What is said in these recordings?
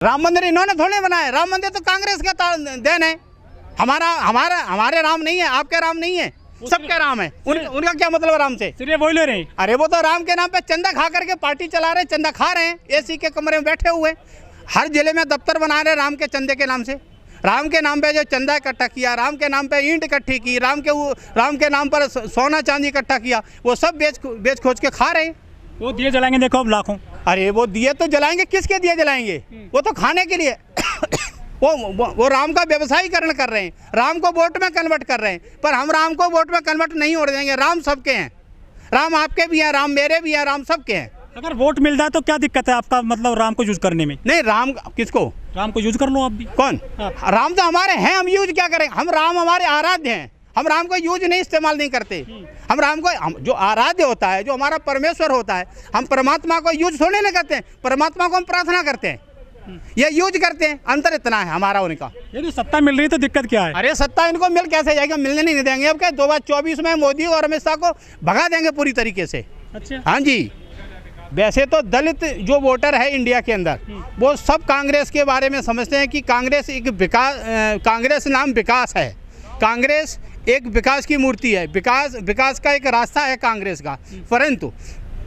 राम मंदिर इन्होंने थोड़े बनाया, राम मंदिर तो कांग्रेस का देन है। हमारे राम नहीं है, आपके राम नहीं है, सबके राम है। उनका क्या मतलब राम से? सिर्फ बोल रहे हैं। अरे वो तो राम के नाम पे चंदा खा करके पार्टी चला रहे, चंदा खा रहे हैं, एसी के कमरे में बैठे हुए। हर जिले में दफ्तर बना रहे राम के चंदे के नाम से। राम के नाम पे जो चंदा इकट्ठा किया, राम के नाम पे ईंट इकट्ठी की, राम के नाम पर सोना चांदी इकट्ठा किया, वो सब बेच खोज के खा रहे हैं। वो दिए जलाएंगे, देखो अब लाखों। अरे वो दिए तो जलाएंगे, किसके दिए जलाएंगे? वो तो खाने के लिए वो राम का व्यवसायीकरण कर रहे हैं, राम को वोट में कन्वर्ट कर रहे हैं। पर हम राम को वोट में कन्वर्ट नहीं हो देंगे। राम सबके हैं, राम आपके भी हैं, राम मेरे भी हैं, राम सबके हैं। अगर वोट मिल जाए तो क्या दिक्कत है आपका, मतलब राम को यूज करने में? नहीं, राम किसको? राम को यूज कर लो आप भी। कौन? राम तो हमारे हैं, हम यूज क्या करें? हम राम हमारे आराध्य हैं, हम राम को यूज नहीं, इस्तेमाल नहीं करते। हम राम को, जो आराध्य होता है, जो हमारा परमेश्वर होता है, हम परमात्मा को यूज थोड़े नहीं करते हैं। परमात्मा को हम प्रार्थना करते हैं, ये यूज करते हैं। अंतर इतना है हमारा उनका। यदि सत्ता मिल रही है तो दिक्कत क्या है? अरे सत्ता इनको मिल कैसे जाएगा? मिलने नहीं देंगे। अब क्या 2024 में मोदी और अमित शाह को भगा देंगे पूरी तरीके से। अच्छा। हाँ जी। वैसे तो दलित जो वोटर है इंडिया के अंदर, वो सब कांग्रेस के बारे में समझते हैं कि कांग्रेस एक कांग्रेस नाम विकास है। कांग्रेस एक विकास की मूर्ति है, विकास का एक रास्ता है कांग्रेस का। परंतु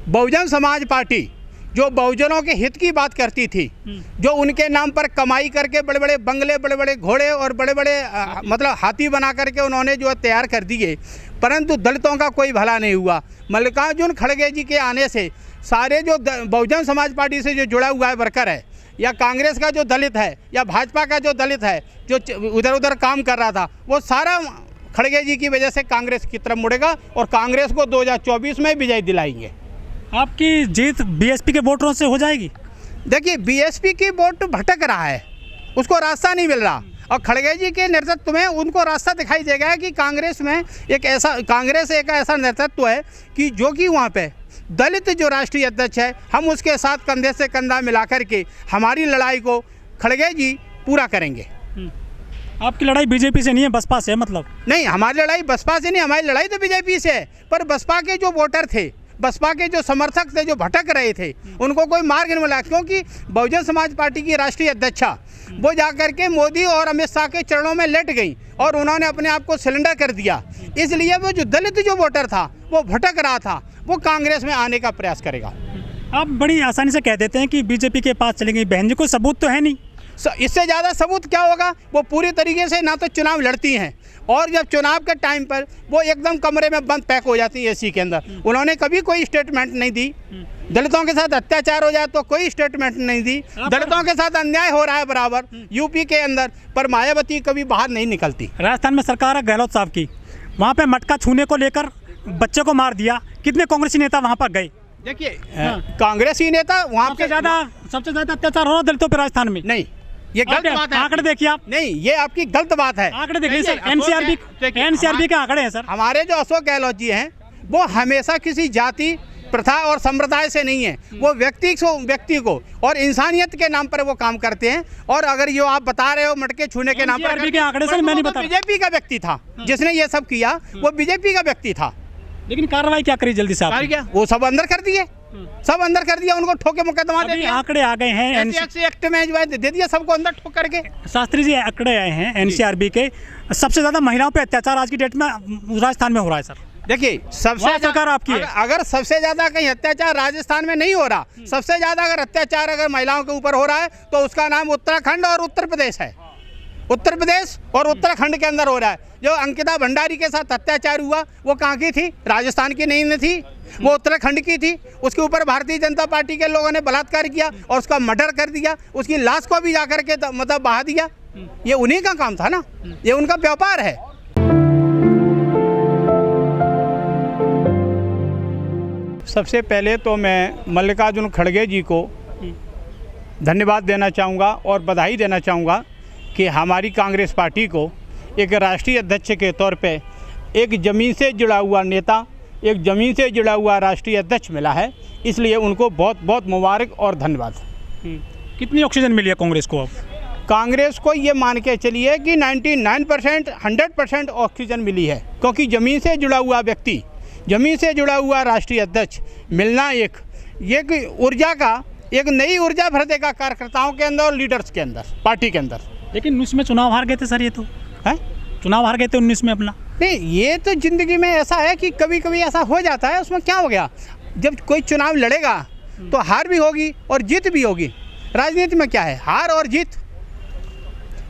बहुजन समाज पार्टी जो बहुजनों के हित की बात करती थी, जो उनके नाम पर कमाई करके बड़े बड़े बंगले, बड़े बड़े घोड़े और बड़े बड़े मतलब हाथी बना करके उन्होंने जो तैयार कर दिए, परंतु दलितों का कोई भला नहीं हुआ। मल्लिकार्जुन खड़गे जी के आने से सारे जो बहुजन समाज पार्टी से जो जुड़ा हुआ है वर्कर है, या कांग्रेस का जो दलित है, या भाजपा का जो दलित है, जो उधर उधर काम कर रहा था, वो सारा खड़गे जी की वजह से कांग्रेस की तरफ मुड़ेगा और कांग्रेस को 2024 में विजय दिलाएंगे। आपकी जीत बीएसपी के वोटरों से हो जाएगी? देखिए, बीएसपी की वोट भटक रहा है, उसको रास्ता नहीं मिल रहा, और खड़गे जी के नेतृत्व में उनको रास्ता दिखाई देगा कि कांग्रेस एक ऐसा नेतृत्व है कि जो कि वहाँ पे दलित जो राष्ट्रीय अध्यक्ष है, हम उसके साथ कंधे से कंधा मिला करके हमारी लड़ाई को खड़गे जी पूरा करेंगे। आपकी लड़ाई बीजेपी से नहीं है, बसपा से है? मतलब नहीं, हमारी लड़ाई बसपा से नहीं, हमारी लड़ाई तो बीजेपी से है। पर बसपा के जो वोटर थे, बसपा के जो समर्थक थे, जो भटक रहे थे, उनको कोई मार्ग नहीं मिला। क्योंकि बहुजन समाज पार्टी की राष्ट्रीय अध्यक्षा वो जाकर के मोदी और अमित शाह के चरणों में लेट गई और उन्होंने अपने आप को सिलेंडर कर दिया। इसलिए वो जो दलित जो वोटर था, वो भटक रहा था, वो कांग्रेस में आने का प्रयास करेगा। आप बड़ी आसानी से कह देते हैं कि बीजेपी के पास चलेंगे। बहन जी, कोई सबूत तो है नहीं। इससे ज़्यादा सबूत क्या होगा? वो पूरी तरीके से ना तो चुनाव लड़ती हैं, और जब चुनाव के टाइम पर वो एकदम कमरे में बंद पैक हो जाती है एसी के अंदर। उन्होंने कभी कोई स्टेटमेंट नहीं दी। दलितों के साथ अत्याचार हो जाए तो कोई स्टेटमेंट नहीं दी। दलितों के साथ अन्याय हो रहा है बराबर यूपी के अंदर, पर मायावती कभी बाहर नहीं निकलती। राजस्थान में सरकार है गहलोत साहब की, वहाँ पे मटका छूने को लेकर बच्चे को मार दिया। कितने कांग्रेसी नेता वहाँ पर गए? देखिए, कांग्रेसी नेता वहाँ पे सबसे ज्यादा अत्याचार हो रहा दलितों पर राजस्थान में। नहीं, ये गलत बात है। आंकड़े देखिए आप। नहीं, ये आपकी गलत बात है। आंकड़े देखिए सर, एनसीआरबी के आंकड़े हैं सर। हमारे जो अशोक गहलोत जी हैं, वो हमेशा किसी जाति, प्रथा और संप्रदाय से नहीं है। वो व्यक्ति को और इंसानियत के नाम पर वो काम करते हैं। और अगर ये आप बता रहे हो मटके छूने के नाम पर, के आंकड़े सर मैं नहीं बता, बीजेपी का व्यक्ति था जिसने ये सब किया, वो बीजेपी का व्यक्ति था। लेकिन कार्रवाई क्या करी जल्दी से? वो सब अंदर कर दिए, सब अंदर कर दिया, उनको ठोके मुकदमा दे दिया। आंकड़े आ गए हैं एक्ट में जो है दे दिया सबको अंदर ठोक करके। शास्त्री जी, आंकड़े आए हैं एनसीआरबी के, सबसे ज्यादा महिलाओं पे अत्याचार आज की डेट में राजस्थान में हो रहा है सर। देखिए, सबसे सरकार आपकी है। अगर सबसे ज्यादा कहीं अत्याचार राजस्थान में नहीं हो रहा, सबसे ज्यादा अगर अत्याचार अगर महिलाओं के ऊपर हो रहा है, तो उसका नाम उत्तराखंड और उत्तर प्रदेश है। उत्तर प्रदेश और उत्तराखंड के अंदर हो रहा है। जो अंकिता भंडारी के साथ अत्याचार हुआ, वो कहाँ की थी? राजस्थान की नहीं थी, वो उत्तराखंड की थी। उसके ऊपर भारतीय जनता पार्टी के लोगों ने बलात्कार किया और उसका मर्डर कर दिया, उसकी लाश को भी जाकर के मतलब बहा दिया। ये उन्हीं का काम था ना, ये उनका व्यापार है। सबसे पहले तो मैं मल्लिकार्जुन खड़गे जी को धन्यवाद देना चाहूँगा और बधाई देना चाहूँगा कि हमारी कांग्रेस पार्टी को एक राष्ट्रीय अध्यक्ष के तौर पे एक ज़मीन से जुड़ा हुआ नेता, एक ज़मीन से जुड़ा हुआ राष्ट्रीय अध्यक्ष मिला है। इसलिए उनको बहुत बहुत मुबारक और धन्यवाद। कितनी ऑक्सीजन मिली है कांग्रेस को? अब कांग्रेस को ये मान के चलिए कि 99% 100% ऑक्सीजन मिली है, क्योंकि ज़मीन से जुड़ा हुआ व्यक्ति, ज़मीन से जुड़ा हुआ राष्ट्रीय अध्यक्ष मिलना एक ऊर्जा का एक नई ऊर्जा भर देगा कार्यकर्ताओं के अंदर और लीडर्स के अंदर, पार्टी के अंदर। लेकिन 19 में चुनाव हार गए थे सर, ये तो है चुनाव हार गए थे 19 में अपना। नहीं, ये तो ज़िंदगी में ऐसा है कि कभी कभी ऐसा हो जाता है, उसमें क्या हो गया, जब कोई चुनाव लड़ेगा तो हार भी होगी और जीत भी होगी। राजनीति में क्या है, हार और जीत।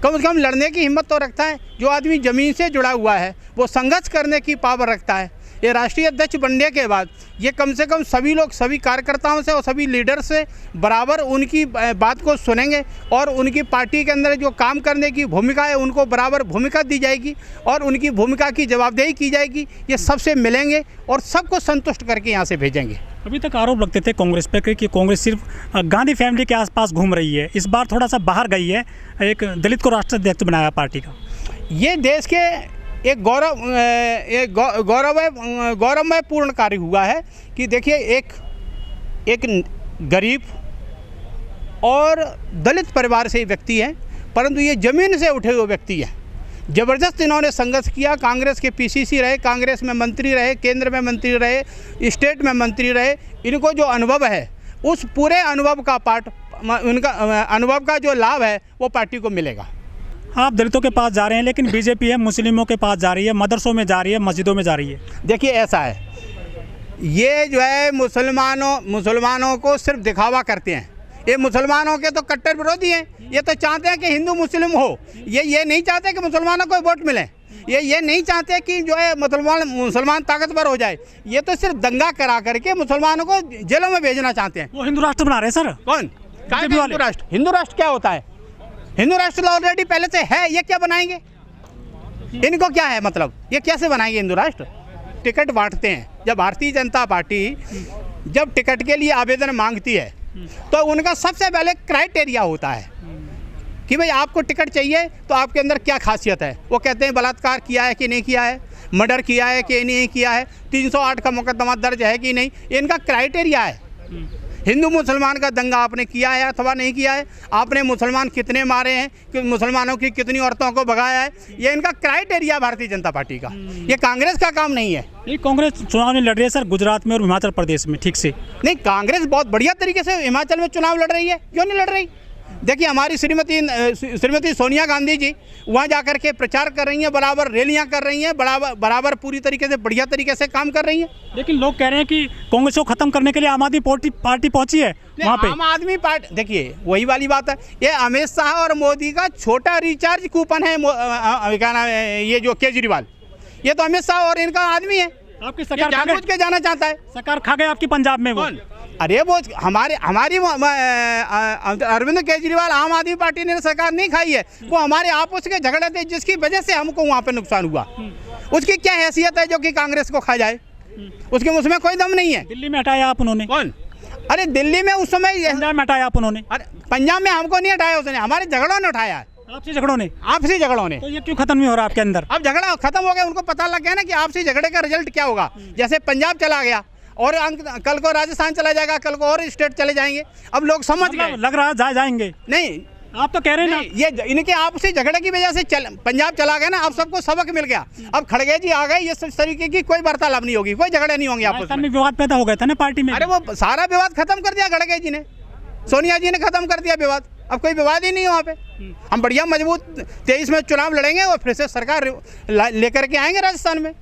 कम से कम लड़ने की हिम्मत तो रखता है जो आदमी ज़मीन से जुड़ा हुआ है, वो संघर्ष करने की पावर रखता है। ये राष्ट्रीय अध्यक्ष बनने के बाद ये कम से कम सभी लोग, सभी कार्यकर्ताओं से और सभी लीडर से बराबर उनकी बात को सुनेंगे और उनकी पार्टी के अंदर जो काम करने की भूमिका है उनको बराबर भूमिका दी जाएगी और उनकी भूमिका की जवाबदेही की जाएगी। ये सबसे मिलेंगे और सबको संतुष्ट करके यहाँ से भेजेंगे। अभी तक आरोप लगते थे कांग्रेस पे कि कांग्रेस सिर्फ गांधी फैमिली के आसपास घूम रही है, इस बार थोड़ा सा बाहर गई है, एक दलित को राष्ट्राध्यक्ष बनाया पार्टी का। ये देश के एक गौरवमय पूर्ण कार्य हुआ है कि देखिए एक गरीब और दलित परिवार से व्यक्ति है, परंतु ये ज़मीन से उठे हुए व्यक्ति है। ज़बरदस्त इन्होंने संघर्ष किया, कांग्रेस के पीसीसी रहे, कांग्रेस में मंत्री रहे, केंद्र में मंत्री रहे, स्टेट में मंत्री रहे। इनको जो अनुभव है उस पूरे अनुभव का उनका अनुभव का जो लाभ है वो पार्टी को मिलेगा। आप दलितों के पास जा रहे हैं, लेकिन बीजेपी है मुस्लिमों के पास जा रही है, मदरसों में जा रही है, मस्जिदों में जा रही है। देखिए ऐसा है, ये जो है मुसलमानों को सिर्फ दिखावा करते हैं। ये मुसलमानों के तो कट्टर विरोधी हैं। ये तो चाहते हैं कि हिंदू मुस्लिम हो, ये नहीं चाहते कि मुसलमानों को वोट मिले, ये नहीं चाहते कि जो है मुसलमान ताकतवर हो जाए। ये तो सिर्फ दंगा करा करके मुसलमानों को जेलों में भेजना चाहते हैं। वो हिंदू राष्ट्र बना रहे हैं सर। कौन? हिंदू राष्ट्र? हिंदू राष्ट्र क्या होता है? हिंदू राष्ट्र ऑलरेडी पहले से है, ये क्या बनाएंगे? इनको क्या है मतलब, ये कैसे बनाएंगे हिंदू राष्ट्र? टिकट बांटते हैं। जब भारतीय जनता पार्टी जब टिकट के लिए आवेदन मांगती है तो उनका सबसे पहले क्राइटेरिया होता है कि भाई आपको टिकट चाहिए तो आपके अंदर क्या खासियत है। वो कहते हैं बलात्कार किया है कि नहीं किया है, मर्डर किया है कि नहीं किया है, 308 का मुकदमा दर्ज है कि नहीं, इनका क्राइटेरिया है। हिंदू मुसलमान का दंगा आपने किया है अथवा नहीं किया है, आपने मुसलमान कितने मारे हैं, कि मुसलमानों की कितनी औरतों को भगाया है, ये इनका क्राइटेरिया भारतीय जनता पार्टी का। ये कांग्रेस का काम नहीं है। नहीं, कांग्रेस चुनाव नहीं लड़ रही है सर गुजरात में और हिमाचल प्रदेश में ठीक से। नहीं, कांग्रेस बहुत बढ़िया तरीके से हिमाचल में चुनाव लड़ रही है। क्यों नहीं लड़ रही? देखिए हमारी श्रीमती सोनिया गांधी जी वहाँ जाकर के प्रचार कर रही हैं, बराबर रैलियाँ कर रही हैं, बराबर पूरी तरीके से बढ़िया तरीके से काम कर रही हैं। लेकिन लोग कह रहे हैं कि कांग्रेस को खत्म करने के लिए आम आदमी पार्टी पहुंची है वहाँ पे। आम आदमी पार्टी, देखिए वही वाली बात है, ये अमित शाह और मोदी का छोटा रिचार्ज कूपन है। क्या नाम है ये जो केजरीवाल, ये तो अमित शाह और इनका आदमी है। आपकी सरकार जानबूझ के जाना चाहता है। सरकार खा गए आपकी पंजाब में। वो अरे वो हमारी अरविंद केजरीवाल आम आदमी पार्टी ने सरकार नहीं खाई है, वो हमारे आपस के झगड़े थे जिसकी वजह से हमको वहाँ पे नुकसान हुआ। उसकी क्या हैसियत है जो कि कांग्रेस को खा जाए? उसमें कोई दम नहीं है। दिल्ली में हटाया आप उन्होंने। कौन? अरे दिल्ली में उस समय पंजाब में हटाया आप उन्होंने। अरे पंजाब में हमको नहीं हटाया उसने, हमारे झगड़ों ने उठाया है। आपसी झगड़ों ने? आपसी झगड़ों ने। तो ये क्यों खत्म नहीं हो रहा आपके अंदर? अब झगड़ा खत्म हो गया, उनको पता लग गया ना कि आपसी झगड़े का रिजल्ट क्या होगा। जैसे पंजाब चला गया और कल को राजस्थान चला जाएगा, कल को और स्टेट चले जाएंगे। अब लोग समझ गए, लग रहा है जाएंगे। नहीं, आप तो कह रहे हैं ना, ये इनके आपसी झगड़े की वजह से पंजाब चला गया ना, अब सबको सबक मिल गया। अब खड़गे जी आ गए, ये इस तरीके की कोई वार्तालाप नहीं होगी, कोई झगड़े नहीं होंगे आपस में। विवाद पैदा हो गया था ना पार्टी में। अरे वो सारा विवाद खत्म कर दिया खड़गे जी ने, सोनिया जी ने खत्म कर दिया विवाद। अब कोई विवाद ही नहीं है वहाँ पे। हम बढ़िया मजबूत 23 में चुनाव लड़ेंगे और फिर से सरकार लेकर के आएंगे राजस्थान में।